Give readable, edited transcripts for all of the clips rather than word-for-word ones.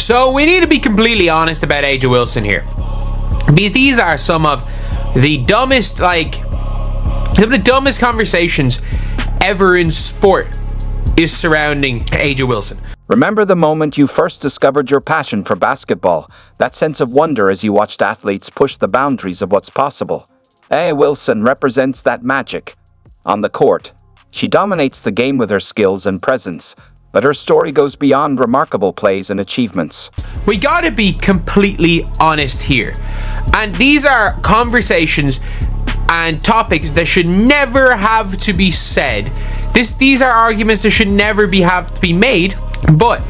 So we need to be completely honest about A'ja Wilson here, because these are some of the dumbest, conversations ever in sport is surrounding A'ja Wilson. Remember the moment you first discovered your passion for basketball, that sense of wonder as you watched athletes push the boundaries of what's possible. A'ja Wilson represents that magic. On the court, she dominates the game with her skills and presence, but her story goes beyond remarkable plays and achievements. We gotta be completely honest here. And these are conversations and topics that should never have to be said. These are arguments that should never have to be made, but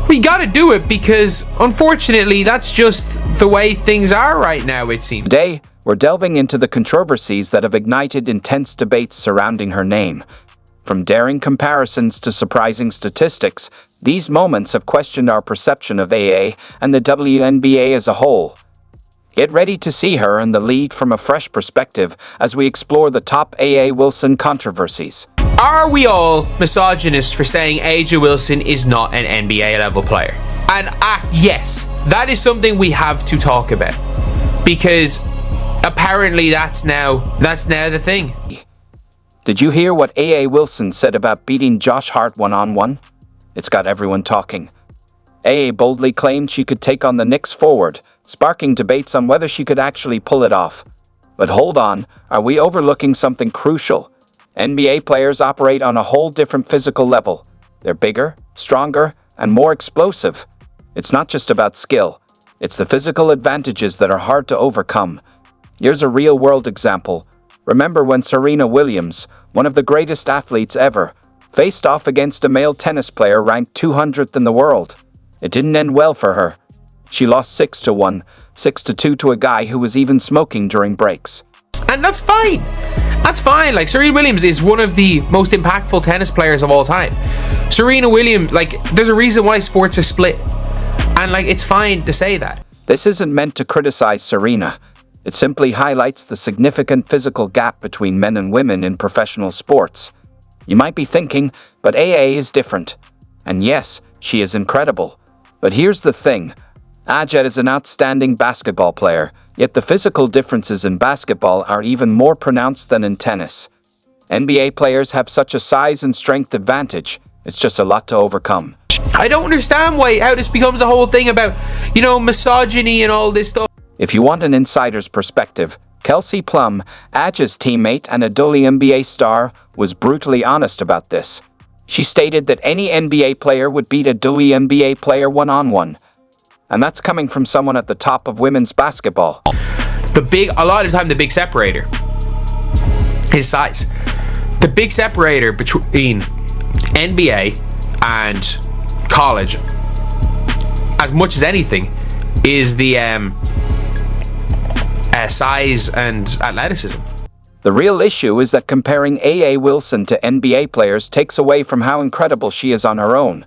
we gotta do it because, unfortunately, that's just the way things are right now, it seems. Today, we're delving into the controversies that have ignited intense debates surrounding her name. From daring comparisons to surprising statistics, these moments have questioned our perception of AA and the WNBA as a whole. Get ready to see her in the lead from a fresh perspective as we explore the top A'ja Wilson controversies. Are we all misogynists for saying A'ja Wilson is not an NBA level player? And yes, that is something we have to talk about, because apparently that's now the thing. Did you hear what A'ja Wilson said about beating Josh Hart one-on-one? It's got everyone talking. A'ja boldly claimed she could take on the Knicks forward, sparking debates on whether she could actually pull it off. But hold on, are we overlooking something crucial? NBA players operate on a whole different physical level. They're bigger, stronger, and more explosive. It's not just about skill. It's the physical advantages that are hard to overcome. Here's a real-world example. Remember when Serena Williams, one of the greatest athletes ever, faced off against a male tennis player ranked 200th in the world? It didn't end well for her. She lost 6-1, 6-2 to a guy who was even smoking during breaks. And that's fine. That's fine. Like, Serena Williams is one of the most impactful tennis players of all time. Serena Williams, there's a reason why sports are split. And, it's fine to say that. This isn't meant to criticize Serena. It simply highlights the significant physical gap between men and women in professional sports. You might be thinking, but A'ja is different. And yes, she is incredible. But here's the thing. A'ja is an outstanding basketball player, yet the physical differences in basketball are even more pronounced than in tennis. NBA players have such a size and strength advantage. It's just a lot to overcome. I don't understand how this becomes a whole thing about, misogyny and all this stuff. If you want an insider's perspective, Kelsey Plum, A'ja's teammate and a WNBA star, was brutally honest about this. She stated that any NBA player would beat a WNBA player one-on-one. And that's coming from someone at the top of women's basketball. A lot of the time, the big separator is size. The big separator between NBA and college, as much as anything, is the size and athleticism. The real issue is that comparing A'ja Wilson to NBA players takes away from how incredible she is on her own.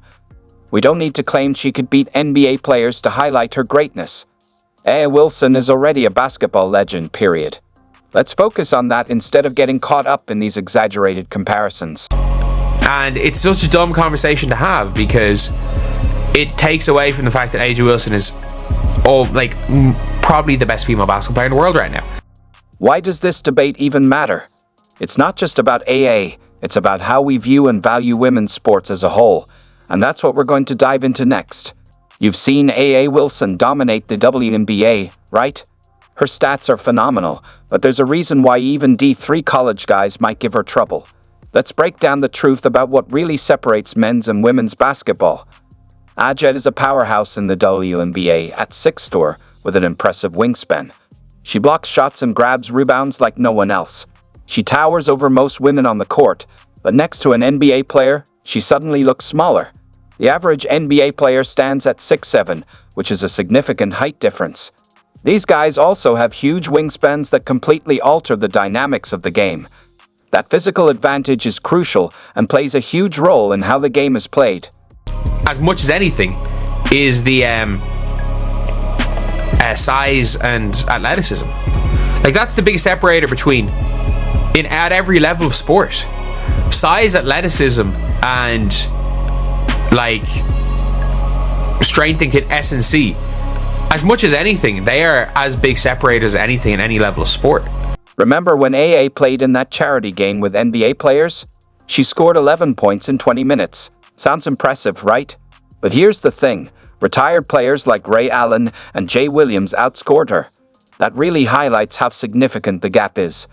We don't need to claim she could beat NBA players to highlight her greatness. A'ja Wilson is already a basketball legend, period. Let's focus on that instead of getting caught up in these exaggerated comparisons. And it's such a dumb conversation to have because it takes away from the fact that A'ja Wilson is probably the best female basketball player in the world right now. Why does this debate even matter? It's not just about A'ja, it's about how we view and value women's sports as a whole. And that's what we're going to dive into next. You've seen A'ja Wilson dominate the WNBA, right? Her stats are phenomenal, but there's a reason why even D3 college guys might give her trouble. Let's break down the truth about what really separates men's and women's basketball. A'ja is a powerhouse in the WNBA at 6'4", with an impressive wingspan. She blocks shots and grabs rebounds like no one else. She towers over most women on the court, but next to an NBA player, she suddenly looks smaller. The average NBA player stands at 6'7", which is a significant height difference. These guys also have huge wingspans that completely alter the dynamics of the game. That physical advantage is crucial and plays a huge role in how the game is played. As much as anything is the size and athleticism. That's the biggest separator at every level of sport. Size, athleticism, and strength and S&C. As much as anything, they are as big separators as anything in any level of sport. Remember when AA played in that charity game with NBA players? She scored 11 points in 20 minutes. Sounds impressive, right? But here's the thing. Retired players like Ray Allen and Jay Williams outscored her. That really highlights how significant the gap is.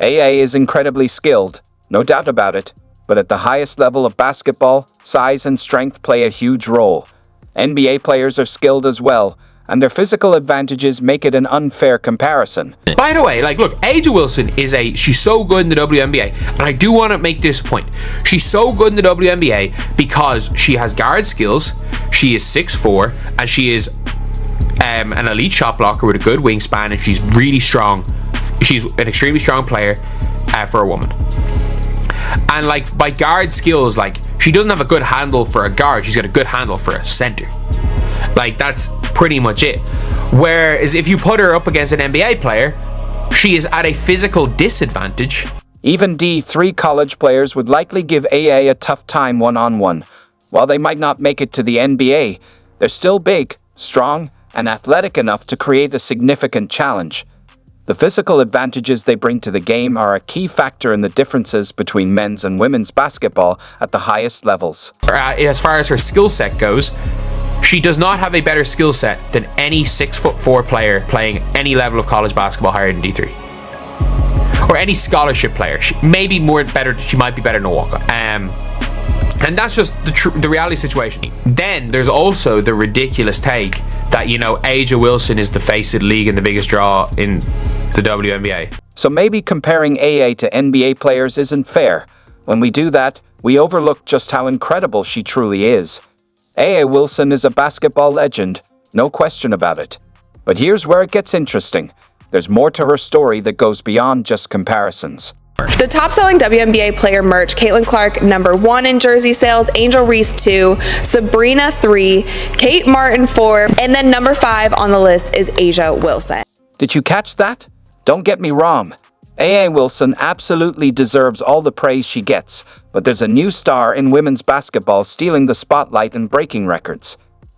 AA is incredibly skilled, no doubt about it, but at the highest level of basketball, size and strength play a huge role. NBA players are skilled as well, and their physical advantages make it an unfair comparison. By the way, look, A'ja Wilson she's so good in the WNBA, and I do want to make this point. She's so good in the WNBA because she has guard skills, she is 6'4", and she is an elite shot blocker with a good wingspan, and she's really strong. She's an extremely strong player for a woman. And by guard skills, she doesn't have a good handle for a guard, she's got a good handle for a center. That's pretty much it. Whereas if you put her up against an NBA player, she is at a physical disadvantage. Even D3 college players would likely give AA a tough time one-on-one. While they might not make it to the NBA, they're still big, strong, and athletic enough to create a significant challenge. The physical advantages they bring to the game are a key factor in the differences between men's and women's basketball at the highest levels. As far as her skill set goes, she does not have a better skill set than any 6'4" player playing any level of college basketball higher than D3. Or any scholarship player. She might be better than a walk-on. And that's just the reality situation. Then there's also the ridiculous take that, A'ja Wilson is the face of the league and the biggest draw in the WNBA. So maybe comparing AA to NBA players isn't fair. When we do that, we overlook just how incredible she truly is. A'ja Wilson is a basketball legend, no question about it. But here's where it gets interesting. There's more to her story that goes beyond just comparisons. The top-selling WNBA player merch, Caitlin Clark, #1 in jersey sales, Angel Reese 2, Sabrina 3, Kate Martin 4, and then #5 on the list is A'ja Wilson. Did you catch that? Don't get me wrong. A'ja Wilson absolutely deserves all the praise she gets, but there's a new star in women's basketball stealing the spotlight and breaking records.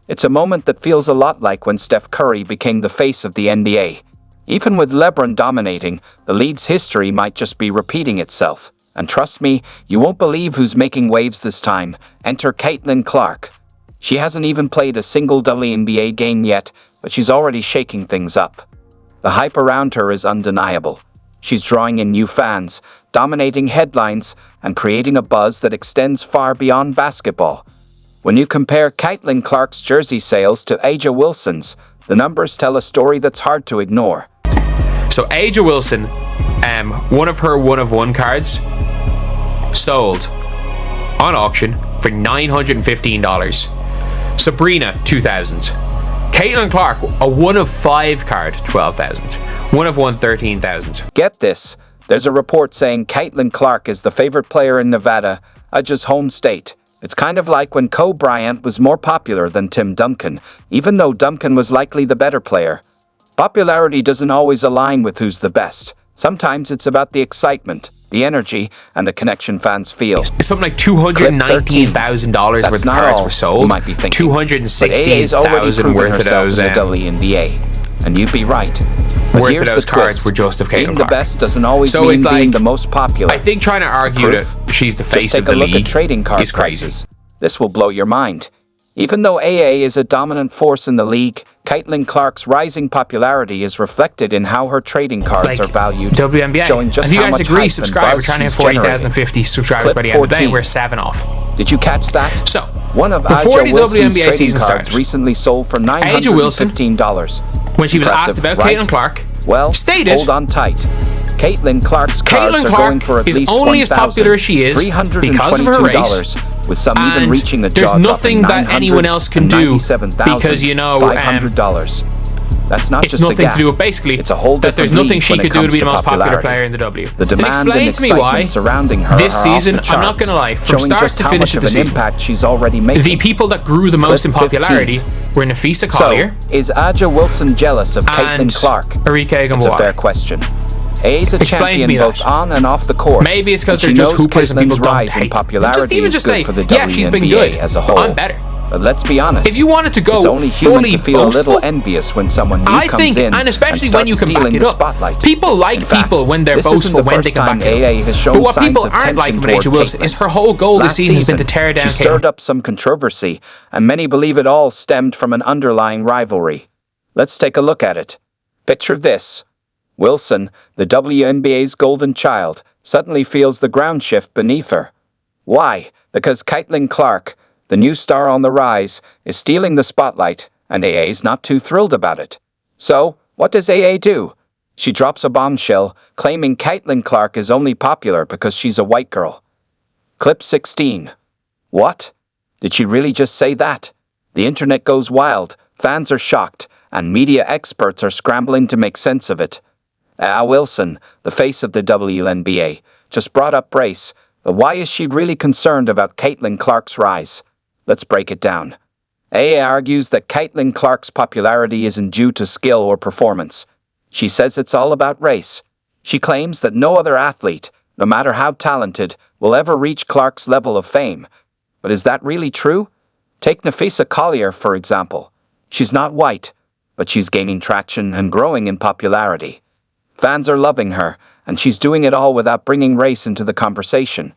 It's a moment that feels a lot like when Steph Curry became the face of the NBA. Even with LeBron dominating, the league's history might just be repeating itself. And trust me, you won't believe who's making waves this time. Enter Caitlin Clark. She hasn't even played a single WNBA game yet, but she's already shaking things up. The hype around her is undeniable. She's drawing in new fans, dominating headlines, and creating a buzz that extends far beyond basketball. When you compare Caitlin Clark's jersey sales to A'ja Wilson's, the numbers tell a story that's hard to ignore. So A'ja Wilson, one of her 1-of-1 cards sold on auction for $915. Sabrina, $2,000. Caitlin Clark, a 1-of-5 card, $12,000. 1-of-1, $13,000. Get this. There's a report saying Caitlin Clark is the favorite player in Nevada, A'ja's home state. It's kind of like when Kobe Bryant was more popular than Tim Duncan, even though Duncan was likely the better player. Popularity doesn't always align with who's the best. Sometimes it's about the excitement, the energy, and the connection fans feel. Something like $219,000 worth of cards were sold. You might be thinking, $216,000 worth of those in the WNBA. And you'd be right. But worth here's of those the cards twist. were just of Caitlin Being the Clark. best doesn't always mean being the most popular. I think trying to argue that she's the face of the league Just take a look at trading card is crazy. prices. This will blow your mind. Even though AA is a dominant force in the league, Caitlin Clark's rising popularity is reflected in how her trading cards are valued. WNBA. Showing just if you how guys much agree, hype subscribe. and We're trying to buzz have she's 40,050 subscribers by the end of the day. We're 7 off. Did you catch that? So, one of before A'ja the Wilson's WNBA trading season cards starts, recently sold for $915. When she was asked Impressive, about right? Caitlin Clark, well, stated, hold on tight. Caitlin Clark's cards Caitlin are Clark going for at is least only as popular as she is because of her race, with some even reaching the there's nothing that anyone else can do because $500. That's not it's just a nothing gap. to do with basically It's a whole that there's different nothing league she when could it do to comes be the most popular popularity. player in the W. The Then demand and explain to me why excitement surrounding her this are season, off the I'm not charts, going to lie, from showing start just to how finish much of of the an season, impact she's already making. the people that grew the most in Clip 15. popularity were Nafisa Collier Is A'ja Wilson jealous of Caitlin and Clark? Arike It's a Gamboa. fair question. A's a Explain to champion me both that. on and off the court. Maybe it's because and they're she just knows hoopers and people Caitlin's don't rise in hate. popularity Just is say, good for the yeah, she's been WNBA good, as a but whole. I'm better. But let's be honest. If you wanted to go it's only human fully to feel boastful, a little envious when someone new I comes think, in and especially and when you can back stealing it the up. spotlight. People like In fact, people when they're this isn't boastful the when they first can time back it AA up. has shown But what signs people of aren't tension liking about toward Asia Wilson Caitlin. is her whole goal this Last season has been to tear down she stirred up some controversy, and many believe it all stemmed from an underlying rivalry. Let's take a look at it. Picture this. Wilson, the WNBA's golden child, suddenly feels the ground shift beneath her. Why? Because Caitlin Clark, the new star on the rise, is stealing the spotlight, and AA's not too thrilled about it. So, what does AA do? She drops a bombshell, claiming Caitlin Clark is only popular because she's a white girl. Clip 16. What? Did she really just say that? The internet goes wild, fans are shocked, and media experts are scrambling to make sense of it. Wilson, the face of the WNBA, just brought up race, but why is she really concerned about Caitlin Clark's rise? Let's break it down. AA argues that Caitlin Clark's popularity isn't due to skill or performance. She says it's all about race. She claims that no other athlete, no matter how talented, will ever reach Clark's level of fame. But is that really true? Take Nafisa Collier, for example. She's not white, but she's gaining traction and growing in popularity. Fans are loving her, and she's doing it all without bringing race into the conversation.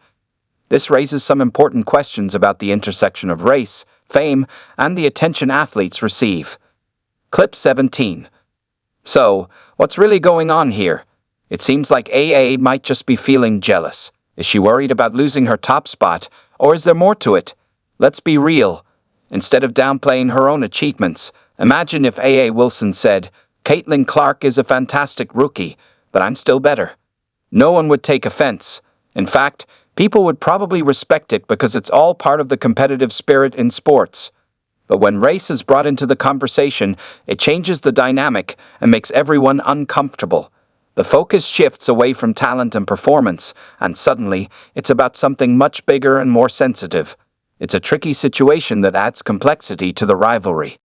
This raises some important questions about the intersection of race, fame, and the attention athletes receive. Clip 17. So, what's really going on here? It seems like AA might just be feeling jealous. Is she worried about losing her top spot, or is there more to it? Let's be real. Instead of downplaying her own achievements, imagine if AA Wilson said, Caitlin Clark is a fantastic rookie, but I'm still better. No one would take offense. In fact, people would probably respect it because it's all part of the competitive spirit in sports. But when race is brought into the conversation, it changes the dynamic and makes everyone uncomfortable. The focus shifts away from talent and performance, and suddenly, it's about something much bigger and more sensitive. It's a tricky situation that adds complexity to the rivalry.